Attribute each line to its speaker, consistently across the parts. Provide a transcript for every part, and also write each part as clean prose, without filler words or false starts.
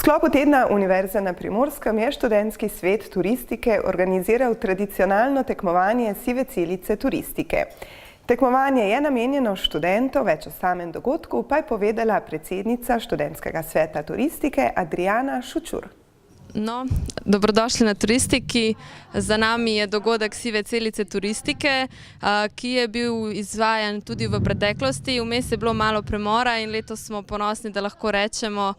Speaker 1: sklopu tedna Univerze na Primorskem je študentski svet turistike organiziral tradicionalno tekmovanje Sive celice turistike. Tekmovanje je namenjeno študentom, več o samem dogodku pa je povedala predsednica študentskega sveta turistike Adriana Šučur.
Speaker 2: No, dobrodošli na Turistiki. Za nami je dogodek Sive celice turistike, ki je bil izvajan tudi v preteklosti. Vmes je bilo malo premora in letos smo ponosni, da lahko rečemo,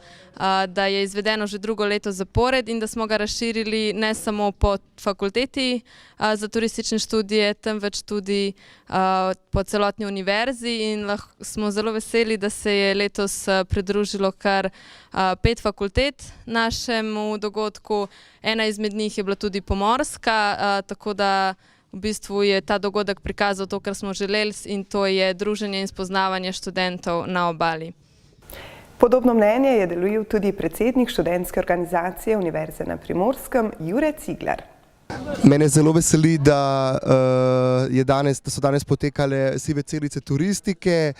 Speaker 2: da je izvedeno že drugo leto zapored in da smo ga razširili ne samo po fakulteti za turistične študije, temveč tudi po celotni univerzi in smo zelo veseli, da se je letos pridružilo kar 5 fakultet našemu dogodku. Ena izmed njih je bila tudi pomorska, tako da v bistvu je ta dogodek prikazal to, kar smo želeli, in to je druženje in spoznavanje študentov na obali.
Speaker 1: Podobno mnenje je delil tudi predsednik študentske organizacije Univerze na Primorskem, Jure Ciglar.
Speaker 3: Mene zelo veseli, da so danes potekale Sive celice turistike.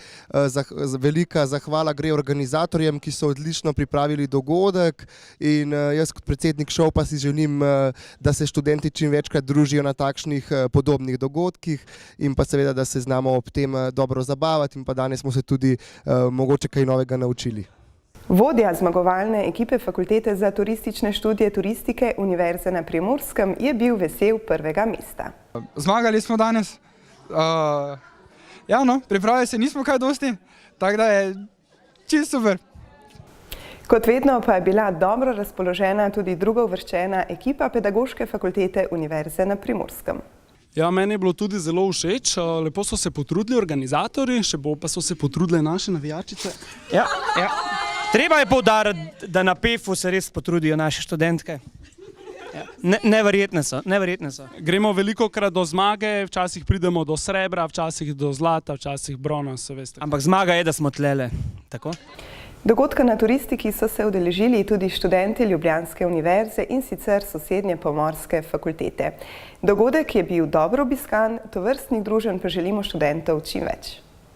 Speaker 3: Velika zahvala gre organizatorjem, ki so odlično pripravili dogodek, in jaz kot predsednik šov pa si želim, da se študenti čim večkrat družijo na takšnih podobnih dogodkih in pa seveda, da se znamo ob tem dobro zabavati, in pa danes smo se tudi mogoče kaj novega naučili.
Speaker 1: Vodja zmagovalne ekipe Fakultete za turistične študije turistike Univerze na Primorskem je bil vesel prvega mesta.
Speaker 4: Zmagali smo danes. Pripravili se nismo kaj dosti, tako da je čisto super.
Speaker 1: Kot vedno pa je bila dobro razpoložena tudi drugouvrščena ekipa Pedagoške fakultete Univerze na Primorskem.
Speaker 5: Ja, meni je bilo tudi zelo všeč, lepo so se potrudili organizatorji, še bolj pa so se potrudile naše navijačice.
Speaker 6: Ja. Treba je poudariti, da na PEF-u se res potrudijo naše študentke. Neverjetne so.
Speaker 5: Gremo velikokrat do zmage, včasih pridemo do srebra, včasih do zlata, včasih brona, se veste.
Speaker 6: Ampak zmaga je, da smo tlele. Tako?
Speaker 1: Dogodka na turistiki so se udeležili tudi študenti Ljubljanske univerze in sicer sosednje Pomorske fakultete. Dogodek je bil dobro obiskan, tovrstnih druženj pa želimo študentov čim več.